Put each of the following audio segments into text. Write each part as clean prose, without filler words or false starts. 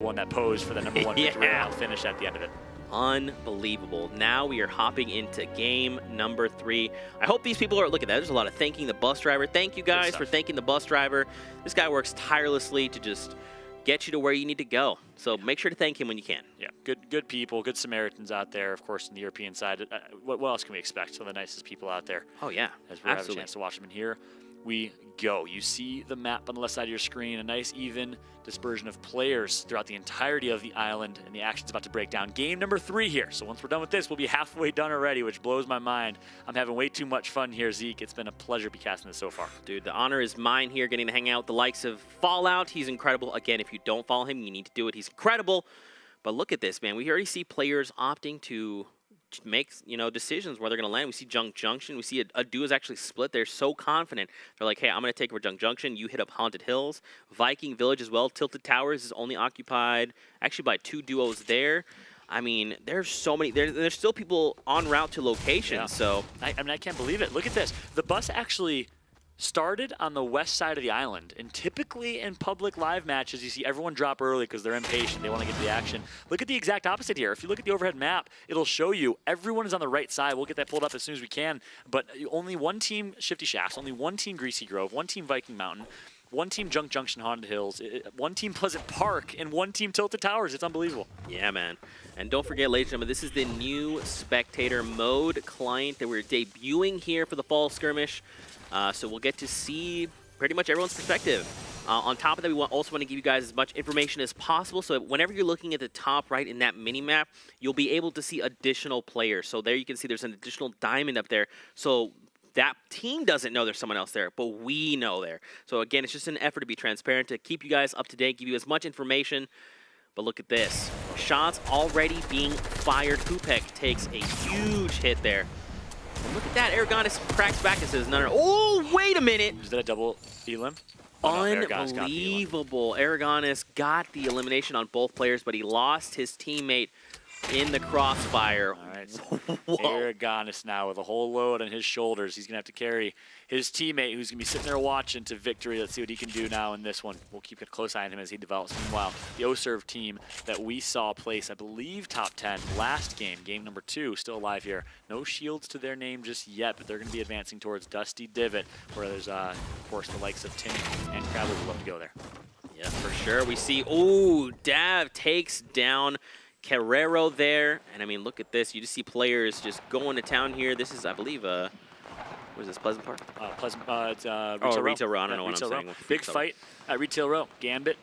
one that posed for the number one victory round finish at the end of it. Unbelievable. Now we are hopping into game number 3. I hope these people are, look at that, there's a lot of thanking the bus driver. Thank you guys for thanking the bus driver. This guy works tirelessly to just get you to where you need to go. So make sure to thank him when you can. Yeah, good people, good Samaritans out there, of course, on the European side. What else can we expect? Some of the nicest people out there. Oh, yeah, as we have a chance to watch them in here. We go. You see the map on the left side of your screen, a nice even dispersion of players throughout the entirety of the island, and the action's about to break down. Game number 3 here. So once we're done with this, we'll be halfway done already, which blows my mind. I'm having way too much fun here, Zeke. It's been a pleasure to be casting this so far. Dude, the honor is mine here, getting to hang out with the likes of Fallout. He's incredible. Again, if you don't follow him, you need to do it. He's incredible. But look at this, man. We already see players opting to make, decisions where they're going to land. We see Junk Junction. We see a duo is actually split. They're so confident. They're like, hey, I'm going to take over Junk Junction. You hit up Haunted Hills. Viking Village as well. Tilted Towers is only occupied actually by 2 duos there. I mean, there's so many. There's still people en route to locations. Yeah. So I mean, I can't believe it. Look at this. The bus actually started on the west side of the island, and typically in public live matches, you see everyone drop early because they're impatient. They want to get to the action. Look at the exact opposite here. If you look at the overhead map, it'll show you everyone is on the right side. We'll get that pulled up as soon as we can, but only one team Shifty Shafts, only one team Greasy Grove, one team Viking Mountain, one team Junk Junction Haunted Hills, one team Pleasant Park, and one team Tilted Towers. It's unbelievable. Yeah, man. And don't forget, ladies and gentlemen, this is the new spectator mode client that we're debuting here for the fall skirmish. So we'll get to see pretty much everyone's perspective. On top of that, we also want to give you guys as much information as possible. So whenever you're looking at the top right in that mini map, you'll be able to see additional players. So there you can see there's an additional diamond up there. So that team doesn't know there's someone else there, but we know there. So again, it's just an effort to be transparent, to keep you guys up to date, give you as much information. But look at this. Shots already being fired. Hupek takes a huge hit there. And look at that. Aragonis cracks back and says, no. Oh, wait a minute. Is that a double elim? Oh, unbelievable. Aragonis got the elimination on both players, but he lost his teammate in the crossfire. All right. So Aragonis now with a whole load on his shoulders. He's going to have to carry his teammate, who's going to be sitting there watching, to victory. Let's see what he can do now in this one. We'll keep a close eye on him as he develops. Meanwhile, the O-Serve team that we saw place, I believe, top 10 last game, game number 2, still alive here. No shields to their name just yet, but they're going to be advancing towards Dusty Divot, where there's, of course, the likes of Timmy and Crabble would love to go there. Yeah, for sure. We see, oh, Dav takes down Carrero there. And I mean, look at this. You just see players just going to town here. This is, I believe, what is this, Pleasant Park? It's Retail Row. I don't know what I'm saying. Big fight at Retail Row. Gambit,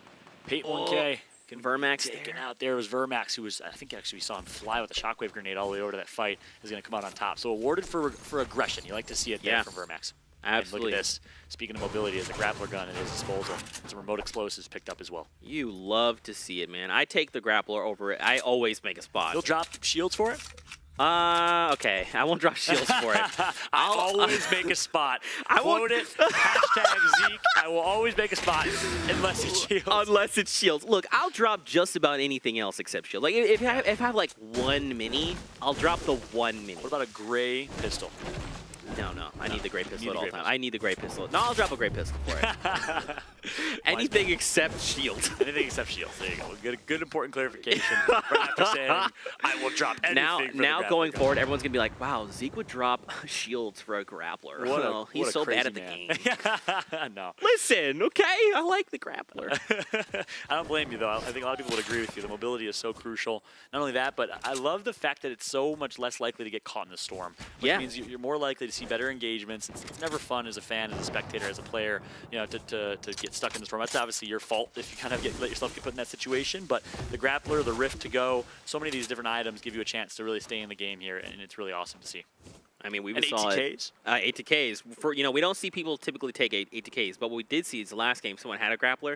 Pate 1K. Vermax sticking out there. It was Vermax, who was, I think actually we saw him fly with a shockwave grenade all the way over to that fight, is going to come out on top. So awarded for aggression. You like to see it there from Vermax. Absolutely. And look at this. Speaking of mobility, as a grappler gun at his disposal, some remote explosives picked up as well. You love to see it, man. I take the grappler over it. I always make a spot. You'll drop shields for it? Okay. I won't drop shields for it. I'll always make a spot. Quote it. Hashtag Zeke. I will always make a spot unless it's shields. Unless it's shields. Look, I'll drop just about anything else except shield. Like if I have like one mini, I'll drop the one mini. What about a gray pistol? No. I need the gray pistol at all times. I need the gray pistol. No, I'll drop a gray pistol for it. Anything except shield. Anything except shield. There you go. Good important clarification. Right after saying, I will drop anything for Now going forward, everyone's going to be like, wow, Zeke would drop shields for a grappler. He's so bad at the game. No. Listen, okay? I like the grappler. I don't blame you, though. I think a lot of people would agree with you. The mobility is so crucial. Not only that, but I love the fact that it's so much less likely to get caught in the storm. Which means you're more likely to see better engagements. It's never fun as a fan, as a spectator, as a player, to get stuck in the storm. That's obviously your fault if you kind of let yourself get put in that situation. But the grappler, the rift to go, so many of these different items give you a chance to really stay in the game here, and it's really awesome to see. I mean, we and saw 8TKs? 8TKs. We don't see people typically take 8TKs, but what we did see is the last game, someone had a grappler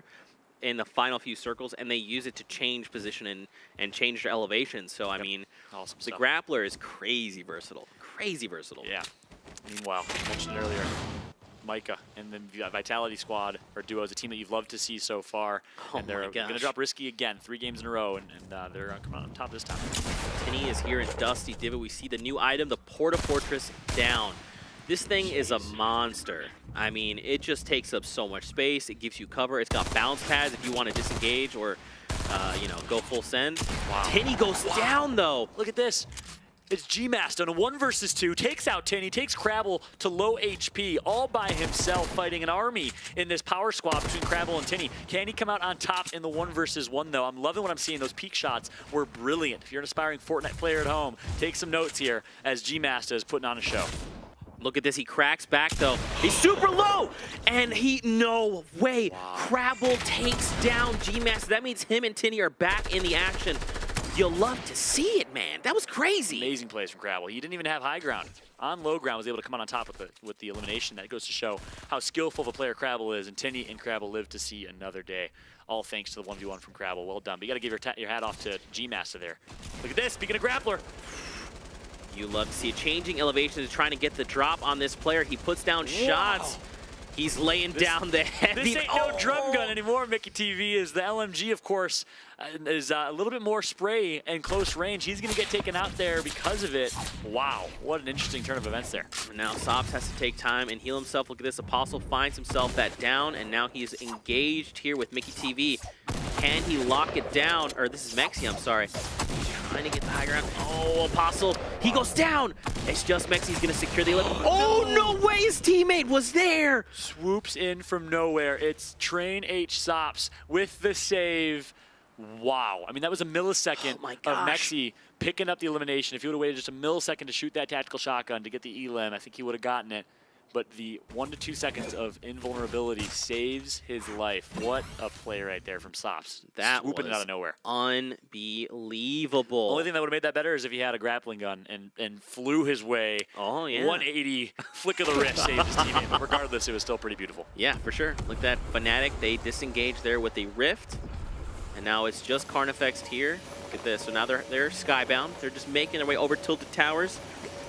in the final few circles, and they use it to change position and change their elevation. So, I mean, awesome the grappler is crazy versatile. Crazy versatile. Yeah. Meanwhile, I mentioned it earlier, Micah and the Vitality Squad or duo is a team that you've loved to see so far. And they're going to drop Risky again, 3 games in a row, and they're going to come out on top this time. Tinny is here in Dusty Divot. We see the new item, the Port-A-Fotress down. This thing is a monster. I mean, it just takes up so much space. It gives you cover. It's got bounce pads if you want to disengage or you know, go full send. Wow. Tinny goes down, though. Look at this. It's G-Master on a 1 versus 2, takes out Tinny, takes Crabble to low HP, all by himself, fighting an army in this power squad between Crabble and Tinny. Can he come out on top in the 1 versus 1, though? I'm loving what I'm seeing. Those peak shots were brilliant. If you're an aspiring Fortnite player at home, take some notes here as G-Master is putting on a show. Look at this, he cracks back though. He's super low, and no way. Wow. Crabble takes down G-Master. That means him and Tinny are back in the action. You'll love to see it, man. That was crazy. Amazing plays from Crabble. He didn't even have high ground. On low ground, was able to come out on top with the elimination. That goes to show how skillful of a player Crabble is, and Tinny and Crabble live to see another day. All thanks to the 1v1 from Crabble. Well done. But you got to give your hat off to G-Master there. Look at this. Speaking of grappler. You love to see it. Changing elevations, trying to get the drop on this player. He puts down shots. He's laying down the heavy. This ain't no drum gun anymore, Mickey TV. Is the LMG, of course, is a little bit more spray and close range. He's going to get taken out there because of it. Wow, what an interesting turn of events there. Now Sobs has to take time and heal himself. Look at this. Apostle finds himself that down, and now he's engaged here with Mickey TV. Can he lock it down? Or this is Mexi, I'm sorry. Trying to get the high ground. Oh, Apostle, he goes down. It's just Mexi's gonna secure the 11. Oh, no way, his teammate was there. Swoops in from nowhere. It's Train H Sops with the save. Wow. I mean, that was a millisecond of Mexi picking up the elimination. If he would have waited just a millisecond to shoot that tactical shotgun to get the elim, I think he would have gotten it. But the 1 to 2 seconds of invulnerability saves his life. What a play right there from Sops. That swooping was it out of nowhere. Unbelievable. The only thing that would have made that better is if he had a grappling gun and flew his way. Oh, yeah. 180 flick of the wrist saved his teammate. But regardless, it was still pretty beautiful. Yeah, for sure. Look at that Fnatic. They disengage there with a Rift. And now it's just Carnifex here. Look at this. So now they're skybound. They're just making their way over Tilted Towers.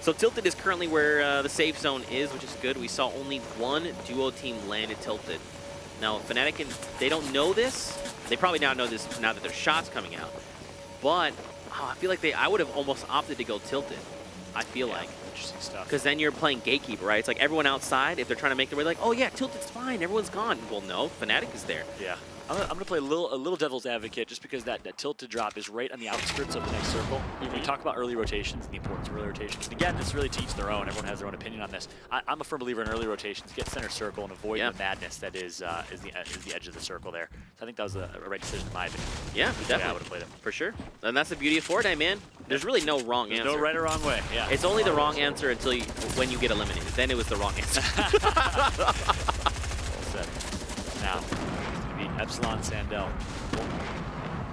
So Tilted is currently where the safe zone is, which is good. We saw only one duo team land at Tilted. Now, Fnatic, they don't know this. They probably now know this now that there's shots coming out. But I feel like I would have almost opted to go Tilted. I feel like. Interesting stuff. Because then you're playing Gatekeeper, right? It's like everyone outside, if they're trying to make their way, like, oh yeah, Tilted's fine, everyone's gone. Well, no, Fnatic is there. Yeah. I'm gonna play a little devil's advocate just because that tilted drop is right on the outskirts of the next circle. We talk about early rotations and the importance of early rotations. And again, this really to each their own. Everyone has their own opinion on this. I'm a firm believer in early rotations. Get center circle and avoid the madness that is the edge of the circle there. So I think that was a right decision in my opinion. Yeah, definitely. I would have played him. For sure. And that's the beauty of Fortnite, man. There's really no wrong answer. No right or wrong way. Yeah. It's only the wrong answer until when you get eliminated. Then it was the wrong answer. Well said. Now. Epsilon, Sandel.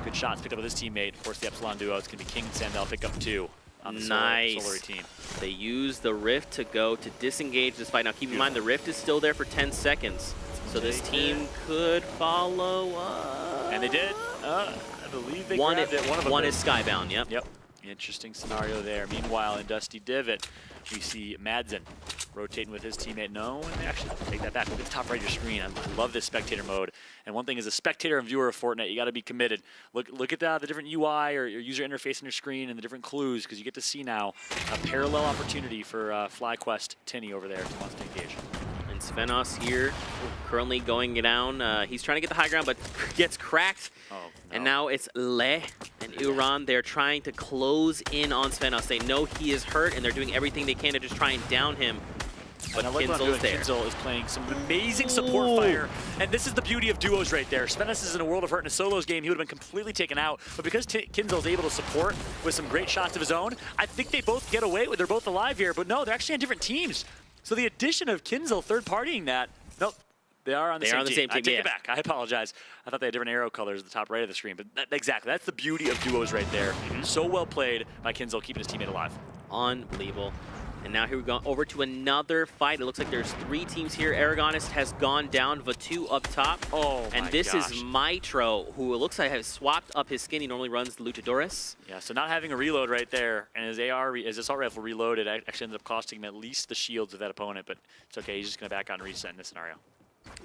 Good shots picked up with his teammate. Of course, the Epsilon duo. It's going to be King and Sandel pick up 2 on the Solary team. They use the Rift to go to disengage this fight. Now, keep in mind, the Rift is still there for 10 seconds. So this team could follow up. And they did. I believe they grabbed it. One is skybound, yep. Yep. Interesting scenario there. Meanwhile, in Dusty Divot, we see Madsen rotating with his teammate. No, and they actually take that back. Look at the top right of your screen. I love this spectator mode. And one thing as a spectator and viewer of Fortnite, you got to be committed. Look at the different UI or your user interface on your screen and the different clues, because you get to see now a parallel opportunity for FlyQuest Tinny over there if he wants to engage. And Svenos here, currently going down. He's trying to get the high ground, but gets cracked. Oh, no. And now it's Le and Uran. They're trying to close in on Svenos. They know he is hurt, and they're doing everything they can to just try and down him. But Kinzel's there. Kinzel is playing some amazing support fire. And this is the beauty of duos right there. Svenos is in a world of hurt in a solos game. He would have been completely taken out. But because Kinzel is able to support with some great shots of his own, I think they both get away with. They're both alive here. But no, they're actually on different teams. So the addition of Kinzel third-partying that, nope, they are on the same team. I take it back. I apologize. I thought they had different arrow colors at the top right of the screen. But exactly, that's the beauty of duos right there. So well played by Kinzel, keeping his teammate alive. Unbelievable. And now here we go over to another fight. It looks like there's 3 teams here. Aragonist has gone down, Vatu up top. Oh, and this is Mitro, who it looks like has swapped up his skin. He normally runs the Luchadores. Yeah, so not having a reload right there, and his his assault rifle reloaded actually ends up costing him at least the shields of that opponent, but it's okay. He's just going to back out and reset in this scenario.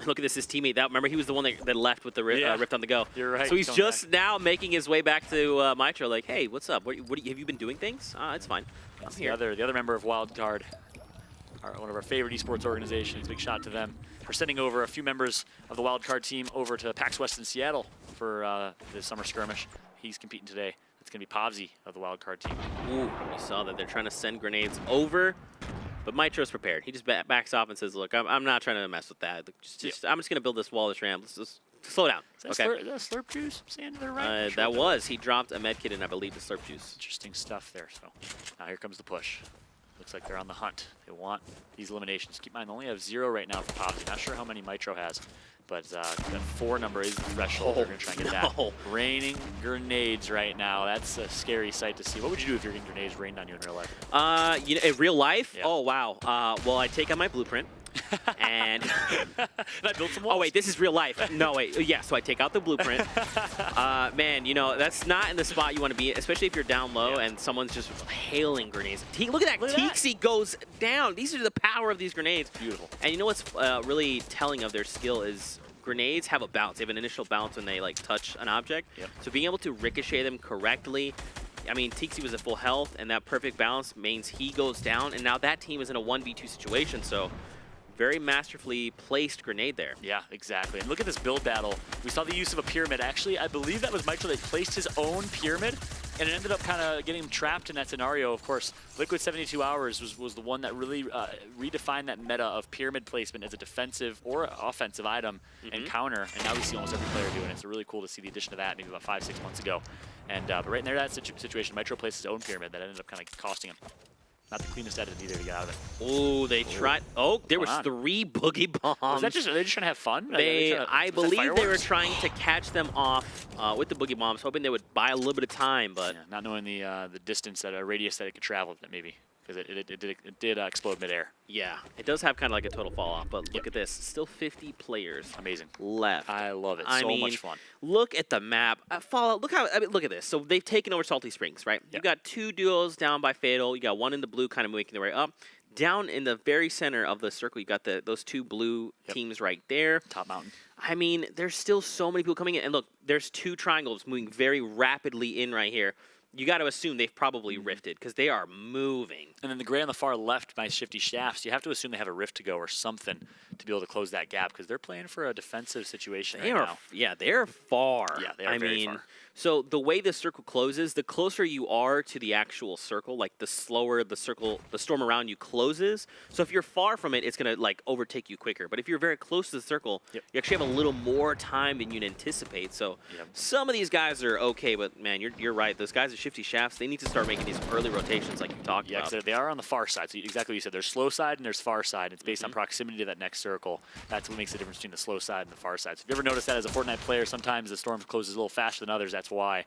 Look at this, his teammate. Remember, he was the one that left with the rift on the go. You're right. So he's just now making his way back to Mitro, like, hey, what's up? Have you been doing things? It's fine. The other member of Wildcard one of our favorite esports organizations. Big shout to them for sending over a few members of the wildcard team over to PAX West in Seattle for the summer skirmish. He's competing today. It's going to be Pavzi of the wildcard team. Ooh, you saw that they're trying to send grenades over, but Mitro's prepared. He just backs off and says, look, I'm not trying to mess with that. I'm just going to build this wall, this ramp. Let's just slow down. Is that slurp juice? Stand to the right? That was. He dropped a med kit and I believe the slurp juice. Interesting stuff there. So now here comes the push. Looks like they're on the hunt. They want these eliminations. Keep in mind, they only have 0 right now for Pavzi. Not sure how many Mitro has, but that 4 number is the threshold. They're going to try and get that. Raining grenades right now. That's a scary sight to see. What would you do if you're getting grenades rained on you in real life? You know, in real life? Yeah. Oh, wow. Well, I take out my blueprint. And I built some walls. Oh wait, this is real life. No wait, yeah. So I take out the blueprint. Man, you know that's not in the spot you want to be, especially if you're down low and someone's just hailing grenades. Look at that, Clipzzy goes down. These are the power of these grenades. Beautiful. And you know what's really telling of their skill is grenades have a bounce. They have an initial bounce when they like touch an object. Yep. So being able to ricochet them correctly. I mean, Tixi was at full health, and that perfect balance means he goes down, and now that team is in a 1v2 situation. So. Very masterfully placed grenade there. Yeah, exactly. And look at this build battle. We saw the use of a pyramid. Actually, I believe that was Mitro that placed his own pyramid, and it ended up kind of getting him trapped in that scenario. Of course, Liquid 72 Hours was the one that really redefined that meta of pyramid placement as a defensive or offensive item and counter. And now we see almost every player doing it. So really cool to see the addition of that maybe about 5-6 months ago. And but right in there, that situation, Mitro placed his own pyramid that ended up kind of costing him. Not the cleanest edit either to get out of it. Oh, they tried. Oh, there was 3 boogie bombs. Was that just, are they just trying to have fun? I believe they were trying to catch them off with the boogie bombs, hoping they would buy a little bit of time, but not knowing the distance, that radius that it could travel, maybe, because it did explode midair. Yeah, it does have kind of like a total fall off, but look at this, still 50 players. Amazing. Left. I love it. So much fun. Look at the map. Fallout. Look at this. So they've taken over Salty Springs, right? Yeah. You got 2 duos down by Fatal. You got 1 in the blue, kind of making their way up. Down in the very center of the circle, you got those 2 blue teams right there. Top mountain. I mean, there's still so many people coming in, and look, there's 2 triangles moving very rapidly in right here. You got to assume they've probably rifted because they are moving. And then the gray on the far left by Shifty Shafts, you have to assume they have a rift to go or something to be able to close that gap because they're playing for a defensive situation now. Yeah, they're far. Yeah, they are very far. So the way the circle closes, the closer you are to the actual circle, like the slower the storm around you closes. So if you're far from it, it's going to like overtake you quicker. But if you're very close to the circle, you actually have a little more time than you'd anticipate. So some of these guys are okay, but man, you're right. Those guys at Shifty Shafts, they need to start making these early rotations like you talked about. Yeah, they are on the far side. So exactly what you said. There's slow side and there's far side. It's based on proximity to that next circle. That's what makes the difference between the slow side and the far side. So if you ever noticed that as a Fortnite player, sometimes the storm closes a little faster than others. That's why.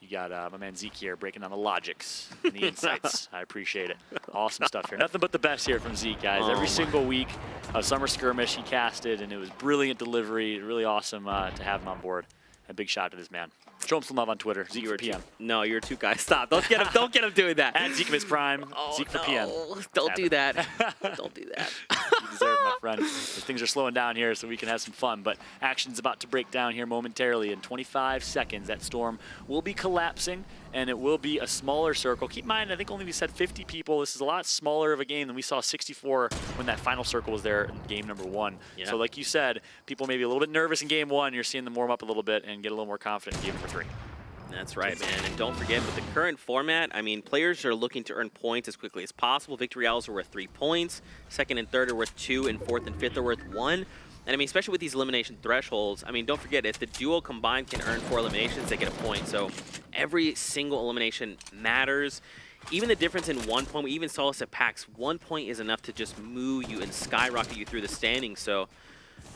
You got my man Zeke here breaking down the logics and the insights. I appreciate it. Awesome stuff here. Nothing but the best here from Zeke, guys. Every single week of Summer Skirmish, he casted, and it was brilliant delivery. Really awesome to have him on board. A big shout out to this man. Show him some love on Twitter. Zeke for PM. No, you're too guys. Stop. Don't get him. Don't get him doing that. At Zeke of his prime. Zeke for PM. Don't do that. Don't do that. You deserve it, my friend. Things are slowing down here so we can have some fun. But action's about to break down here momentarily. In 25 seconds, that storm will be collapsing, and it will be a smaller circle. Keep in mind, I think only we said 50 people. This is a lot smaller of a game than we saw 64 when that final circle was there in game number 1. So like you said, people may be a little bit nervous in game 1. You're seeing them warm up a little bit and get a little more confident in game number 3. That's right, man. And don't forget, with the current format, I mean, players are looking to earn points as quickly as possible. Victory Royales are worth 3 points. Second and third are worth 2, and fourth and fifth are worth 1. And I mean, especially with these elimination thresholds, I mean, don't forget, if the duo combined can earn 4 eliminations, they get a point. So every single elimination matters. Even the difference in 1 point, we even saw this at PAX, 1 point is enough to just move you and skyrocket you through the standings. So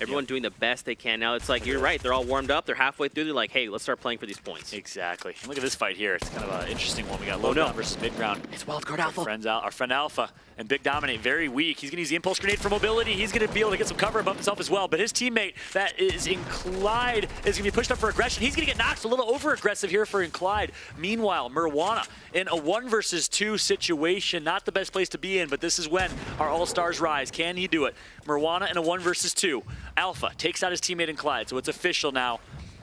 everyone doing the best they can. Now it's like, you're right, they're all warmed up, they're halfway through, they're like, hey, let's start playing for these points. Exactly. And look at this fight here. It's kind of an interesting one. We got low ground versus mid ground. It's wildcard Alpha. Our friend Alpha. And Big Dominate, very weak. He's going to use the Impulse Grenade for mobility. He's going to be able to get some cover above himself as well. But his teammate that is in Clyde is going to be pushed up for aggression. He's going to get knocked a little over-aggressive here for Clyde. Meanwhile, Murwana in a 1 versus 2 situation. Not the best place to be in, but this is when our All-Stars rise. Can he do it? Murwana in a 1 versus 2. Alpha takes out his teammate in Clyde, so it's official now.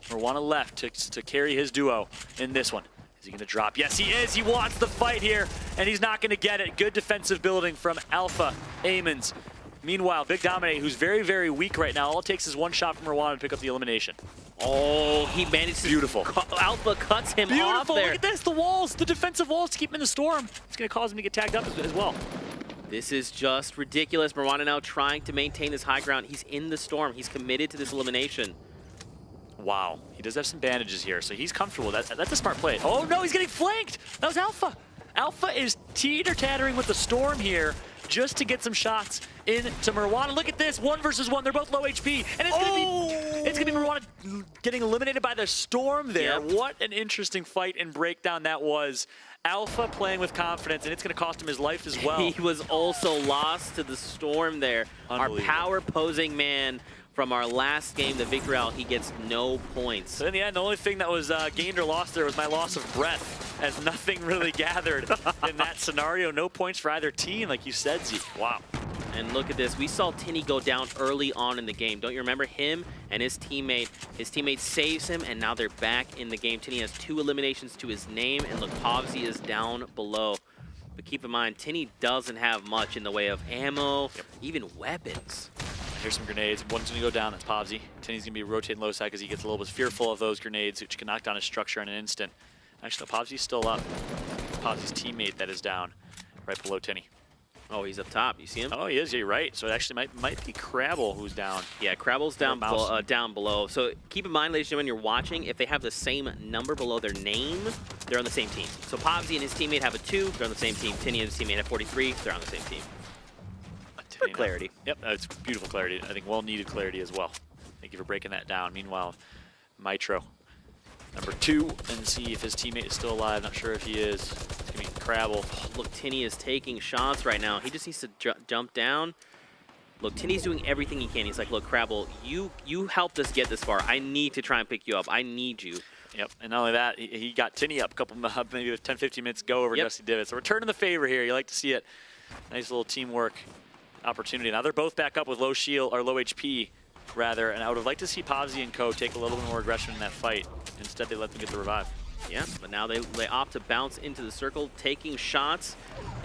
Murwana left to carry his duo in this one. Is he going to drop? Yes, he is. He wants the fight here, and he's not going to get it. Good defensive building from Alpha Amons. Meanwhile, Big Dominate, who's very, very weak right now, all it takes is one shot from Royale to pick up the elimination. Oh, he managed to... Beautiful. Alpha cuts him off there. Look at this, the walls, the defensive walls to keep him in the storm. It's going to cause him to get tagged up as well. This is just ridiculous. Mirwana now trying to maintain this high ground. He's in the storm. He's committed to this elimination. Wow, he does have some bandages here, so he's comfortable. That's a smart play. Oh no, he's getting flanked. That was Alpha. Alpha is teeter-tattering with the storm here just to get some shots into Mirwana. Look at this, 1 versus 1. They're both low HP, and it's gonna be Mirwana getting eliminated by the storm there. Yep. What an interesting fight and breakdown that was. Alpha playing with confidence, and it's gonna cost him his life as well. He was also lost to the storm there. Our power posing man from our last game, the Victory Royale, he gets no points. So in the end, the only thing that was gained or lost there was my loss of breath, as nothing really gathered in that scenario. No points for either team, like you said, Zeke. Wow. And look at this. We saw Tinny go down early on in the game. Don't you remember him and his teammate? His teammate saves him, and now they're back in the game. Tinny has 2 eliminations to his name, and look, Povzy is down below. But keep in mind, Tinny doesn't have much in the way of ammo, even weapons. Here's some grenades. One's going to go down. That's Povzy. Tinny's going to be rotating low side because he gets a little bit fearful of those grenades, which can knock down his structure in an instant. Actually, no, Povzy's still up. Povzy's teammate that is down right below Tinny. Oh, he's up top. You see him? Oh, he is. Yeah, you're right. So it actually might be Crabble who's down. Yeah, Crabble's down below. So keep in mind, ladies and gentlemen, you're watching, if they have the same number below their name, they're on the same team. So Povzy and his teammate have a 2. They're on the same team. Tinny and his teammate have 43. They're on the same team. For clarity. Yep, it's beautiful clarity. I think well-needed clarity as well. Thank you for breaking that down. Meanwhile, Mitro, number 2, and see if his teammate is still alive. Not sure if he is. It's gonna be Crabble. Oh, look, Tinny is taking shots right now. He just needs to jump down. Look, Tinny's doing everything he can. He's like, look, Crabble, you helped us get this far. I need to try and pick you up. I need you. Yep, and not only that, he got Tinny up a couple, maybe 10, 15 minutes ago over Dusty Divot. So returning the favor here. You like to see it. Nice little teamwork opportunity. Now they're both back up with low shield, or low HP, rather, and I would have liked to see Povzy and co take a little bit more aggression in that fight. Instead, they let them get the revive. Yeah, but now they opt to bounce into the circle, taking shots,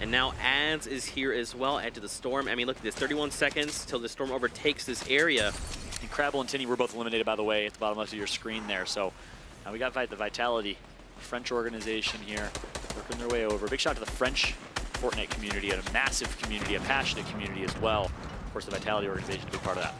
and now Ads is here as well, Edge of the Storm. I mean, look at this, 31 seconds till the Storm overtakes this area. And Crabble and Tinny were both eliminated, by the way, at the bottom left of your screen there. So now we got the Vitality, French organization here, working their way over. Big shout out to the French Fortnite community, a massive community, a passionate community as well. Of course, the Vitality organization is a big part of that.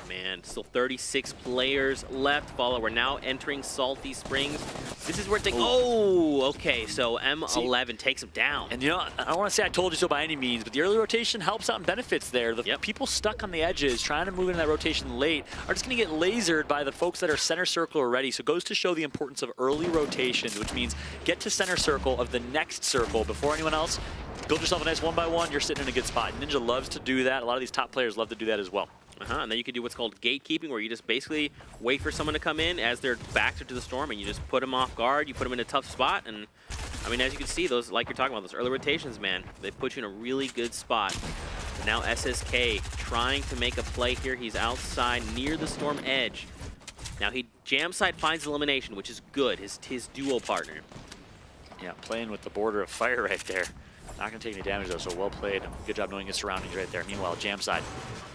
Man, still 36 players left. Follow. We're now entering Salty Springs. This is where things. Oh, okay. So M11 takes him down. And you know, I don't want to say I told you so by any means, but the early rotation helps out and benefits there. The people stuck on the edges, trying to move into that rotation late, are just going to get lasered by the folks that are center circle already. So it goes to show the importance of early rotations, which means get to center circle of the next circle before anyone else. Build yourself a nice 1-by-1. You're sitting in a good spot. Ninja loves to do that. A lot of these top players love to do that as well. And then you can do what's called gatekeeping, where you just basically wait for someone to come in as they're backed to the storm, and you just put them off guard. You put them in a tough spot, and I mean, as you can see, those, like you're talking about, those early rotations, man, they put you in a really good spot. Now SSK trying to make a play here. He's outside near the storm edge. Now jam side finds elimination, which is good. His duo partner. Yeah, playing with the border of fire right there. Not going to take any damage, though, so well played. Good job knowing his surroundings right there. Meanwhile, jam side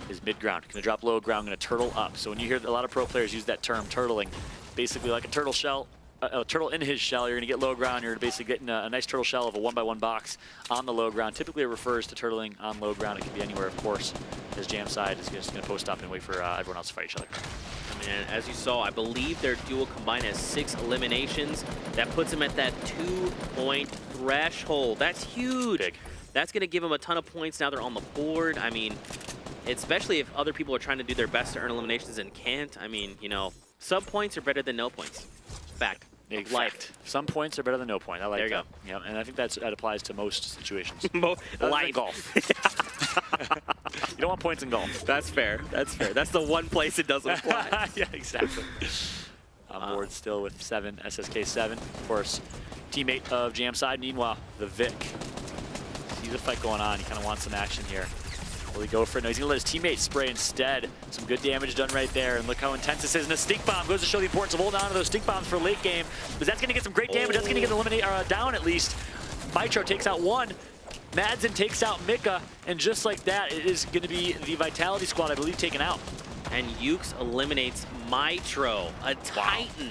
is mid-ground. Going to drop low ground, going to turtle up. So when you hear a lot of pro players use that term, turtling, basically like a turtle shell, a turtle in his shell, you're going to get low ground. You're basically getting a nice turtle shell of a 1-by-1 box on the low ground. Typically, it refers to turtling on low ground. It can be anywhere, of course, as jam side is just going to post up and wait for everyone else to fight each other. And as you saw, I believe their duo combined has 6 eliminations. That puts them at that 2-point threshold. That's huge. Big. That's going to give them a ton of points. Now they're on the board. I mean, especially if other people are trying to do their best to earn eliminations and can't. I mean, you know, sub points are better than no points. Fact. Life. Some points are better than no point. I like that. There you go. Yeah, and I think that applies to most situations. Life. Golf. You don't want points in golf. That's fair. That's fair. That's the one place it doesn't apply. Yeah, exactly. On board still with 7, SSK 7. Of course, teammate of Jamside. Meanwhile, the Vic. Sees a fight going on. He kind of wants some action here. Will he go for it? No, he's going to let his teammates spray instead. Some good damage done right there. And look how intense this is. And a stink bomb goes to show the importance of holding on to those stink bombs for late game. Because that's going to get some great damage. That's going to get eliminated down at least. Mitro takes out one. Madsen takes out Mika. And just like that, it is going to be the Vitality squad, I believe, taken out. And Ukes eliminates Mitro, a Titan.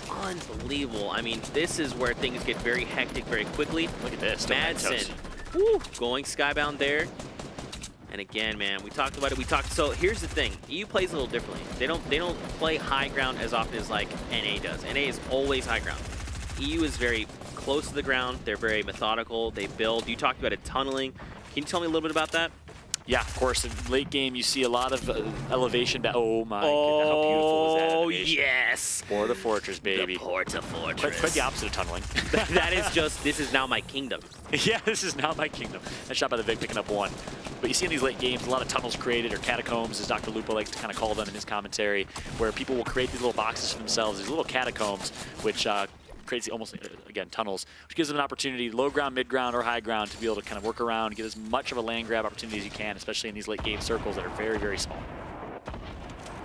Wow. Unbelievable. I mean, this is where things get very hectic very quickly. Look at this. Madsen, woo, going skybound there. And again, man, we talked about it. So here's the thing: EU plays a little differently. They don't play high ground as often as like NA does. NA is always high ground. EU is very close to the ground. They're very methodical. They build. You talked about it tunneling. Can you tell me a little bit about that? Yeah, of course. In late game, you see a lot of elevation. Oh my goodness, how beautiful is that animation? Yes! Port-A-Fotress, baby. The Port-A-Fotress. Quite the opposite of tunneling. That is just, this is now my kingdom. Yeah, this is now my kingdom. That shot by the Vic picking up one. But you see in these late games, a lot of tunnels created, or catacombs, as Dr. Lupo likes to kind of call them in his commentary, where people will create these little boxes for themselves, these little catacombs, which creates almost, again, tunnels, which gives them an opportunity, low ground, mid ground, or high ground, to be able to kind of work around, get as much of a land grab opportunity as you can, especially in these late game circles that are very, very small.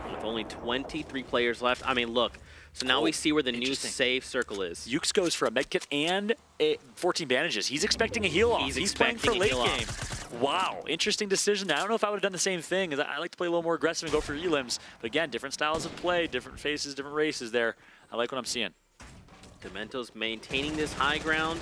With only 23 players left. I mean, look. So now we see where the new safe circle is. Ukes goes for a medkit and 14 bandages. He's expecting a heal off. He's playing for late game. Wow, interesting decision. I don't know if I would have done the same thing. I like to play a little more aggressive and go for elims. But again, different styles of play, different faces, different races there. I like what I'm seeing. Demento's maintaining this high ground,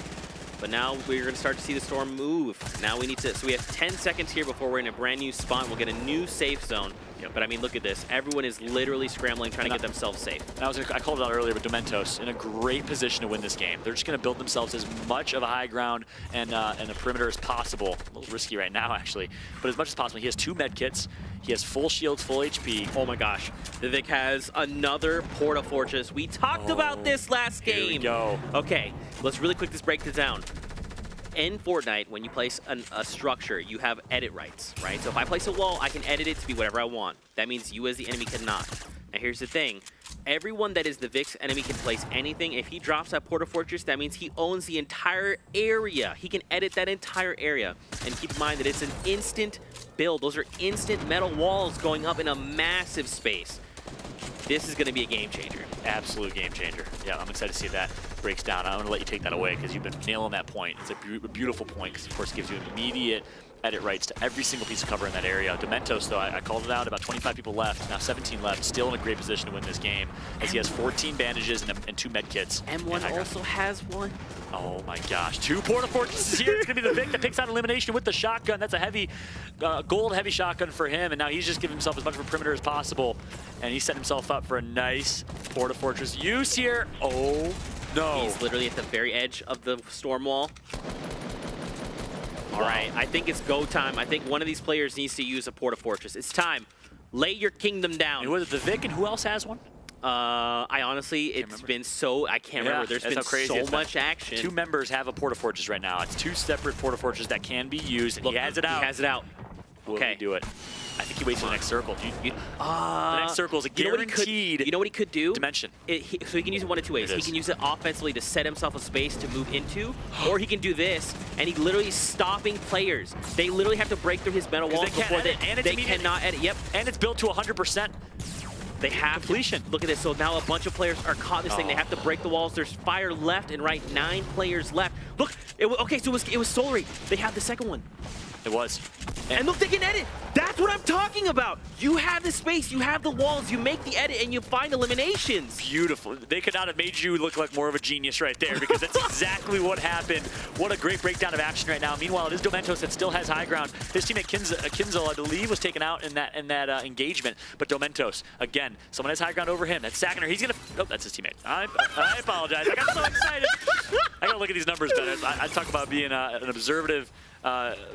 but now we're going to start to see the storm move. Now we need to, so we have 10 seconds here before we're in a brand new spot. We'll get a new safe zone. Yep. But I mean, look at this. Everyone is literally scrambling, trying to get themselves safe. I called it out earlier, but Dementos in a great position to win this game. They're just going to build themselves as much of a high ground and a perimeter as possible. A little risky right now, actually, but as much as possible. He has 2 med kits. He has full shields, full HP. Oh my gosh. The Vic has another Port-A-Fotress. We talked about this last game. Here we go. Okay, let's really quick break this down. In Fortnite, when you place a structure, you have edit rights, right? So if I place a wall, I can edit it to be whatever I want. That means you as the enemy cannot. Now here's the thing. Everyone that is the Vic's enemy can place anything. If he drops that Port-A-Fotress, that means he owns the entire area. He can edit that entire area. And keep in mind that it's an instant build. Those are instant metal walls going up in a massive space. This is going to be a game changer. Absolute game changer. Yeah, I'm excited to see if that breaks down. I'm going to let you take that away because you've been nailing that point. It's a beautiful point because, of course, it gives you immediate edit rights to every single piece of cover in that area. Dementos, though, I called it out, about 25 people left, now 17 left, still in a great position to win this game as he has 14 bandages and 2 med kits. M1 also has one. Oh my gosh, 2 Port-A-Fotress here. It's going to be the Vic that picks out elimination with the shotgun. That's a heavy, gold heavy shotgun for him, and now he's just giving himself as much of a perimeter as possible, and he's setting himself up for a nice Port-A-Fotress use here. Oh, no. He's literally at the very edge of the storm wall. All right, I think it's go time. I think one of these players needs to use a Port-A-Fotress. It's time. Lay your kingdom down. And was it the Vic, and who else has one? I honestly, it's been so, I can't remember. There's been so much action. 2 members have a Port-A-Fotress right now. It's 2 separate Port-A-Fotress that can be used, and he has it out. He has it out. Will he do it? I think he waits for the next circle. The next circle is a guaranteed. You know what he could do? Dimension. So he can use it one of 2 ways. He can use it offensively to set himself a space to move into, or he can do this, and he literally is stopping players. They literally have to break through his metal walls before they cannot edit. Yep. And it's built to 100%. They have completion. Look at this. So now a bunch of players are caught in this thing. They have to break the walls. There's fire left and right. 9 players left. Look. Okay, so it was Solary. They have the second one. It was. And look, they can edit. That's what I'm talking about. You have the space, you have the walls, you make the edit, and you find eliminations. Beautiful. They could not have made you look like more of a genius right there, because that's exactly what happened. What a great breakdown of action right now. Meanwhile, it is Dementos that still has high ground. His teammate Kinzel, I believe, was taken out in that engagement. But Dementos, again, someone has high ground over him. That's Sackener. He's gonna. Oh, that's his teammate. I apologize. I got so excited. I gotta look at these numbers better. I talk about being an observative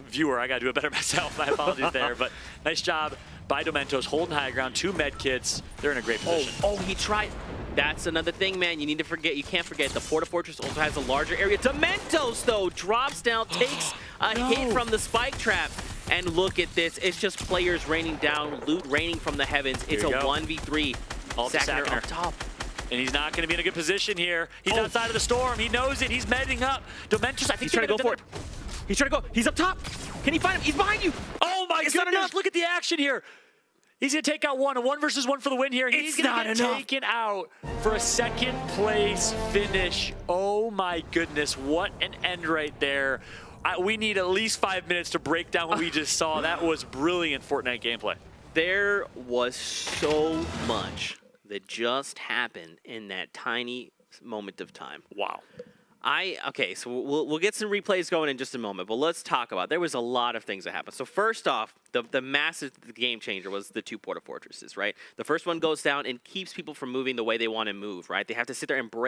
viewer. I gotta do it better myself. My apologies there, but nice job by Dementos holding high ground. 2 med kits. They're in a great position. Oh, he tried. That's another thing, man. You need to forget. You can't forget the Port-A-Fotress also has a larger area. Dementos, though, drops down, takes a hit from the spike trap. And look at this. It's just players raining down, loot raining from the heavens. It's a 1v3. Sackener up top. And he's not going to be in a good position here. He's outside of the storm. He knows it. He's medding up. Dementos, I think he's trying to go for it. He's trying to go. He's up top. Can he find him? He's behind you. Oh my my goodness, look at the action here. He's going to take out one, a 1-versus-1 for the win here. He's going to get taken out for a second place finish. Oh my goodness, what an end right there. We need at least 5 minutes to break down what we just saw. That was brilliant Fortnite gameplay. There was so much that just happened in that tiny moment of time. Wow. Okay, so we'll get some replays going in just a moment, but let's talk about. There was a lot of things that happened. So first off, the massive game changer was the 2 Port-A-Fortresses, right? The first one goes down and keeps people from moving the way they want to move, right? They have to sit there and break